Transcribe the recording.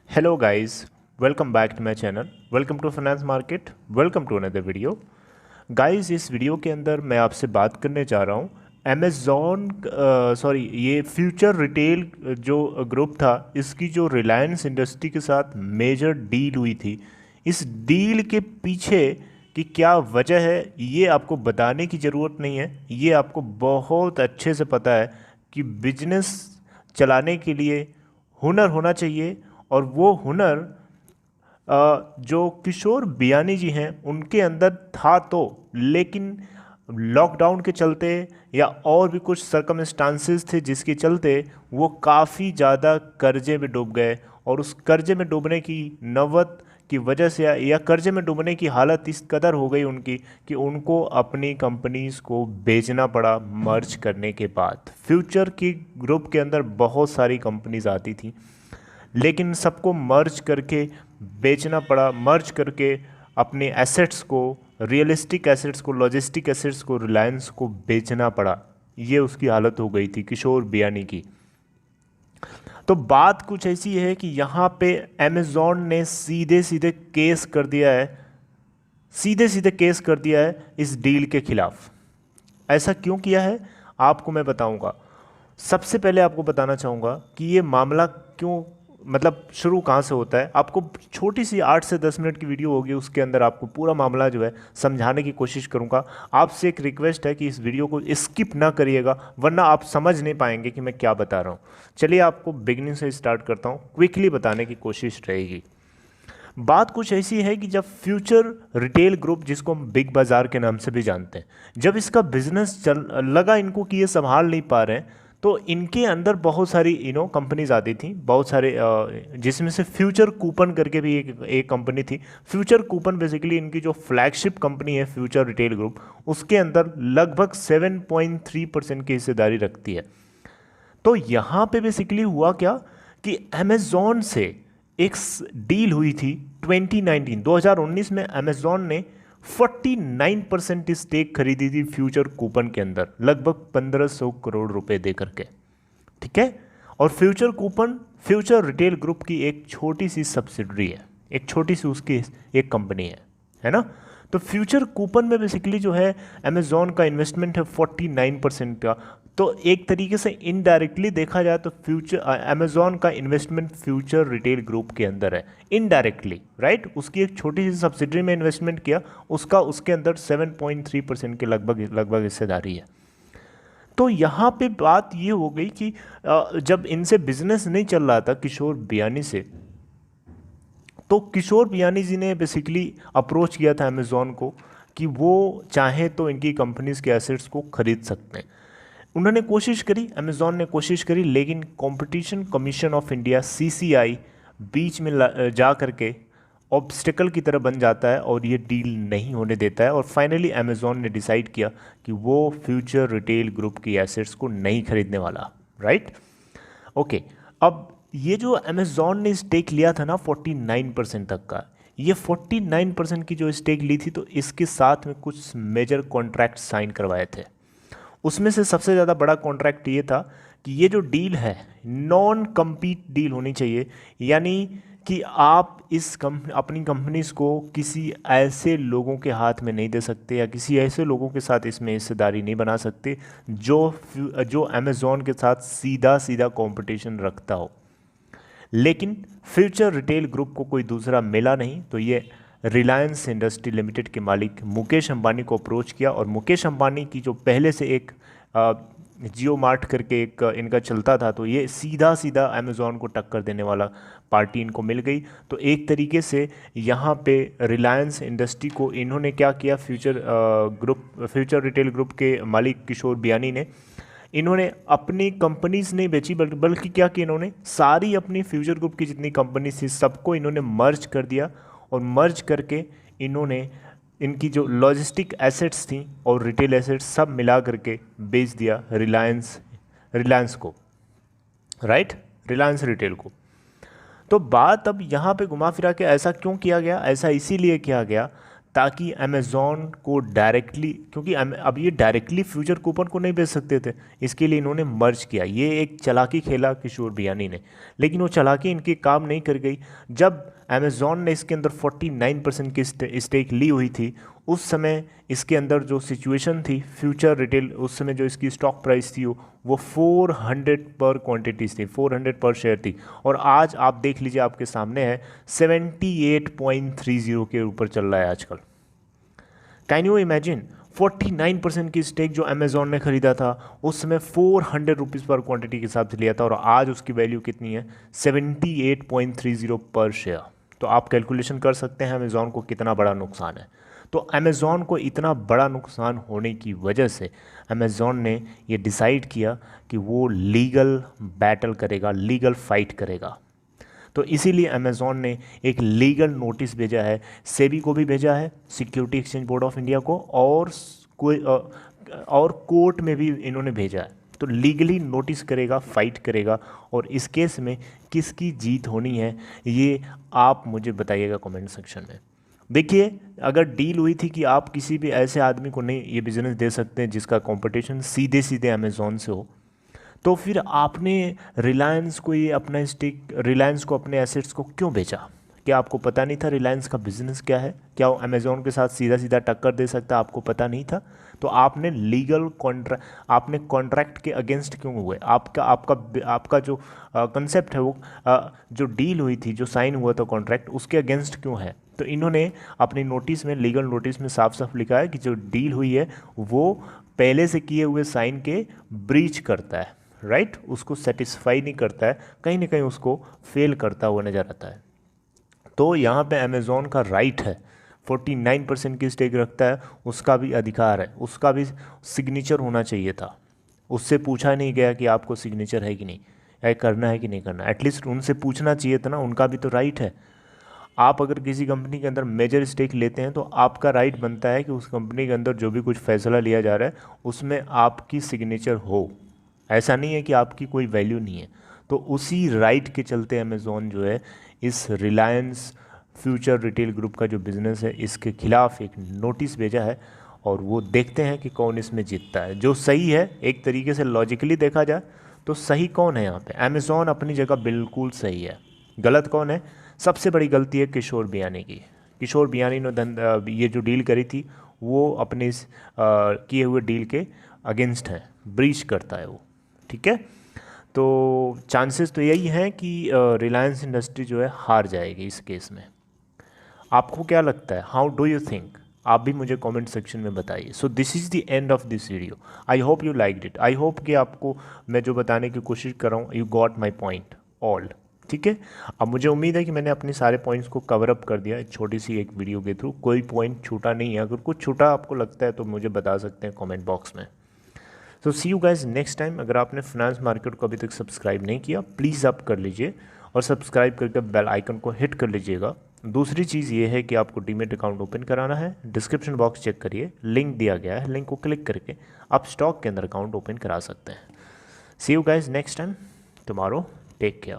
Hello guys, welcome back to my channel. Welcome to Finance Market. Welcome to another video. Guys, इस video के अंदर मैं आपसे बात करने जा रहा हूँ अमेज़ॉन ये फ्यूचर रिटेल जो ग्रुप था इसकी जो रिलायंस इंडस्ट्री के साथ मेजर डील हुई थी, इस डील के पीछे कि क्या वजह है ये आपको बताने की ज़रूरत नहीं है। ये आपको बहुत अच्छे से पता है कि बिजनेस चलाने के लिए हुनर होना चाहिए और वो हुनर जो किशोर बियानी जी हैं उनके अंदर था तो, लेकिन लॉकडाउन के चलते या और भी कुछ सर्कमस्टांसेस थे जिसके चलते वो काफ़ी ज़्यादा कर्जे में डूब गए और उस कर्जे में डूबने की नौबत की वजह से या कर्जे में डूबने की हालत इस कदर हो गई उनकी कि उनको अपनी कंपनीज़ को बेचना पड़ा। मर्ज करने के बाद फ्यूचर की ग्रुप के अंदर बहुत सारी कंपनीज आती थी, लेकिन सबको मर्ज करके बेचना पड़ा। मर्ज करके अपने एसेट्स को, रियलिस्टिक एसेट्स को, लॉजिस्टिक एसेट्स को रिलायंस को बेचना पड़ा। ये उसकी हालत हो गई थी किशोर बियानी की। तो बात कुछ ऐसी है कि यहाँ पे अमेज़ॉन ने सीधे सीधे केस कर दिया है, सीधे सीधे केस कर दिया है इस डील के खिलाफ। ऐसा क्यों किया है आपको मैं बताऊंगा। सबसे पहले आपको बताना चाहूँगा कि ये मामला क्यों, मतलब शुरू कहाँ से होता है। आपको छोटी सी 8 से 10 मिनट की वीडियो होगी, उसके अंदर आपको पूरा मामला जो है समझाने की कोशिश करूँगा। आपसे एक रिक्वेस्ट है कि इस वीडियो को स्किप ना करिएगा, वरना आप समझ नहीं पाएंगे कि मैं क्या बता रहा हूँ। चलिए आपको बिगिनिंग से स्टार्ट करता हूँ, क्विकली बताने की कोशिश रहेगी। बात कुछ ऐसी है कि जब फ्यूचर रिटेल ग्रुप, जिसको हम बिग बाज़ार के नाम से भी जानते हैं, जब इसका बिजनेस चल लगा इनको कि ये संभाल नहीं पा रहे हैं, तो इनके अंदर बहुत सारी कंपनीज आती थी, बहुत सारे जिसमें से फ्यूचर कूपन करके भी एक कंपनी थी। फ्यूचर कूपन बेसिकली इनकी जो फ्लैगशिप कंपनी है फ्यूचर रिटेल ग्रुप, उसके अंदर लगभग 7.3% की हिस्सेदारी रखती है। तो यहाँ पे बेसिकली हुआ क्या कि अमेज़ॉन से एक डील हुई थी 2019 में। अमेज़ॉन ने 49% स्टेक खरीदी थी फ्यूचर कूपन के अंदर, लगभग 1500 करोड़ रुपए दे करके। ठीक है। और future coupon future retail group की एक छोटी सी सब्सिडरी है, एक छोटी सी उसकी एक कंपनी है ना। तो फ्यूचर कूपन में बेसिकली जो है अमेज़ॉन का इन्वेस्टमेंट है 49% का। तो एक तरीके से इनडायरेक्टली देखा जाए तो फ्यूचर अमेज़ॉन का इन्वेस्टमेंट फ्यूचर रिटेल ग्रुप के अंदर है, इनडायरेक्टली, राइट। उसकी एक छोटी सी सब्सिडरी में इन्वेस्टमेंट किया, उसका उसके अंदर 7.3% के लगभग हिस्सेदारी है। तो यहाँ पे बात ये हो गई कि जब इनसे बिजनेस नहीं चल रहा था किशोर बियानी से, तो किशोर बियानी जी ने बेसिकली अप्रोच किया था अमेज़ॉन को कि वो चाहे तो इनकी कंपनीज के एसेट्स को खरीद सकते हैं। उन्होंने कोशिश करी, अमेज़ॉन ने कोशिश करी, लेकिन competition commission of India CCI बीच में जा करके ऑब्स्टिकल की तरह बन जाता है और ये डील नहीं होने देता है। और फाइनली अमेज़ॉन ने डिसाइड किया कि वो फ्यूचर रिटेल ग्रुप की एसेट्स को नहीं खरीदने वाला, राइट। ओके। अब ये जो अमेज़ॉन ने स्टेक लिया था ना 49% तक का, ये 49% की जो स्टेक ली थी, तो इसके साथ में कुछ मेजर कॉन्ट्रैक्ट साइन करवाए थे। उसमें से सबसे ज़्यादा बड़ा कॉन्ट्रैक्ट ये था कि ये जो डील है नॉन कम्पीट डील होनी चाहिए, यानी कि आप अपनी कंपनीज को किसी ऐसे लोगों के हाथ में नहीं दे सकते या किसी ऐसे लोगों के साथ इसमें हिस्सेदारी नहीं बना सकते जो अमेज़ॉन के साथ सीधा सीधा कंपटीशन रखता हो। लेकिन फ्यूचर रिटेल ग्रुप को कोई दूसरा मिला नहीं, तो ये रिलायंस इंडस्ट्री लिमिटेड के मालिक मुकेश अंबानी को अप्रोच किया। और मुकेश अंबानी की जो पहले से एक जियो मार्ट करके एक इनका चलता था, तो ये सीधा सीधा अमेज़ॉन को टक्कर देने वाला पार्टी इनको मिल गई। तो एक तरीके से यहाँ पे रिलायंस इंडस्ट्री को इन्होंने क्या किया, फ्यूचर रिटेल ग्रुप के मालिक किशोर बियानी ने, इन्होंने अपनी कंपनीज नहीं बेची, बल्कि क्या किया, इन्होंने सारी अपनी फ्यूचर ग्रुप की जितनी कंपनीज थी सबको इन्होंने मर्ज कर दिया। और मर्ज करके इन्होंने इनकी जो लॉजिस्टिक एसेट्स थी और रिटेल एसेट्स सब मिला करके बेच दिया रिलायंस को, राइट, रिलायंस रिटेल को। तो बात अब यहाँ पे घुमा फिरा के ऐसा क्यों किया गया, ऐसा इसीलिए किया गया ताकि अमेज़ॉन को डायरेक्टली, क्योंकि अब ये डायरेक्टली फ्यूचर कूपन को नहीं बेच सकते थे, इसके लिए इन्होंने मर्ज किया। ये एक चालाकी खेला किशोर बियानी ने, लेकिन वो चालाकी इनकी काम नहीं कर गई। जब अमेज़ॉन ने इसके अंदर 49% की स्टेक ली हुई थी, उस समय इसके अंदर जो सिचुएशन थी फ्यूचर रिटेल, उस समय जो इसकी स्टॉक प्राइस थी वो 400 पर क्वांटिटीज थी, 400 पर शेयर थी। और आज आप देख लीजिए, आपके सामने है 78.30 के ऊपर चल रहा है आजकल। कैन यू इमेजिन, 49% की स्टेक जो अमेज़ॉन ने खरीदा था उस समय 400 रुपीज़ पर क्वांटिटी के हिसाब से लिया था, और आज उसकी वैल्यू कितनी है, 78.30 पर शेयर। तो आप कैलकुलेशन कर सकते हैं अमेज़ॉन को कितना बड़ा नुकसान है। तो अमेज़ॉन को इतना बड़ा नुकसान होने की वजह से अमेज़ॉन ने ये डिसाइड किया कि वो लीगल बैटल करेगा, लीगल फाइट करेगा। तो इसीलिए अमेज़ॉन ने एक लीगल नोटिस भेजा है, सेबी को भी भेजा है, security exchange board of India को, और कोर्ट में भी इन्होंने भेजा है। तो लीगली नोटिस करेगा, फाइट करेगा। और इस केस में किसकी जीत होनी है ये आप मुझे बताइएगा कमेंट सेक्शन में। देखिए, अगर डील हुई थी कि आप किसी भी ऐसे आदमी को नहीं ये बिज़नेस दे सकते हैं जिसका कंपटीशन सीधे सीधे अमेज़ॉन से हो, तो फिर आपने रिलायंस को ये अपना स्टेक, रिलायंस को अपने एसेट्स को क्यों बेचा? क्या आपको पता नहीं था रिलायंस का बिजनेस क्या है? क्या वो अमेज़ॉन के साथ सीधा सीधा टक्कर दे सकता, आपको पता नहीं था? तो आपने लीगल आपने कॉन्ट्रैक्ट के अगेंस्ट क्यों हुए? आपका जो कंसेप्ट है, वो जो डील हुई थी, जो साइन हुआ था कॉन्ट्रैक्ट, उसके अगेंस्ट क्यों है? तो इन्होंने अपनी नोटिस में, लीगल नोटिस में साफ साफ लिखा है कि जो डील हुई है वो पहले से किए हुए साइन के ब्रीच करता है, राइट? उसको सेटिस्फाई नहीं करता है, कहीं ना कहीं उसको फेल करता हुआ नज़र आता है। तो यहाँ पे अमेज़ॉन का राइट है, 49% की स्टेक रखता है, उसका भी अधिकार है, उसका भी सिग्नेचर होना चाहिए था। उससे पूछा नहीं गया कि आपको सिग्नेचर है कि नहीं, या करना है कि नहीं करना। एटलीस्ट उनसे पूछना चाहिए था ना, उनका भी तो राइट है। आप अगर किसी कंपनी के अंदर मेजर स्टेक लेते हैं तो आपका राइट बनता है कि उस कंपनी के अंदर जो भी कुछ फैसला लिया जा रहा है उसमें आपकी सिग्नेचर हो। ऐसा नहीं है कि आपकी कोई वैल्यू नहीं है। तो उसी राइट के चलते अमेज़ॉन जो है इस रिलायंस फ्यूचर रिटेल ग्रुप का जो बिज़नेस है इसके खिलाफ एक नोटिस भेजा है, और वो देखते हैं कि कौन इसमें जीतता है। जो सही है, एक तरीके से लॉजिकली देखा जाए तो सही कौन है यहाँ पे? अमेज़ॉन अपनी जगह बिल्कुल सही है। गलत कौन है? सबसे बड़ी गलती है किशोर बियानी की। किशोर बियानी ने ये जो डील करी थी वो अपने इस किए हुए डील के अगेंस्ट है, ब्रीच करता है वो, ठीक है। तो चांसेस तो यही हैं कि रिलायंस इंडस्ट्री जो है हार जाएगी इस केस में। आपको क्या लगता है? How do you think? आप भी मुझे कमेंट सेक्शन में बताइए। So this is the end of this video. I hope you liked it. I hope कि आपको मैं जो बताने की कोशिश कर रहा हूँ, you got my point all, ठीक है। अब मुझे उम्मीद है कि मैंने अपने सारे पॉइंट्स को कवर अप कर दिया है छोटी सी एक वीडियो के थ्रू। कोई पॉइंट छूटा नहीं है। अगर कुछ छूटा आपको लगता है तो मुझे बता सकते हैं कमेंट बॉक्स में। सो सी यू गाइज नेक्स्ट टाइम। अगर आपने फाइनेंस मार्केट को अभी तक सब्सक्राइब नहीं किया, प्लीज़ आप कर लीजिए, और सब्सक्राइब करके बेल आइकन को हिट कर लीजिएगा। दूसरी चीज़ ये है कि आपको डीमैट अकाउंट ओपन कराना है। डिस्क्रिप्शन बॉक्स चेक करिए, लिंक दिया गया है, लिंक को क्लिक करके आप स्टॉक के अंदर अकाउंट ओपन करा सकते हैं। See you guys next time tomorrow. Take care.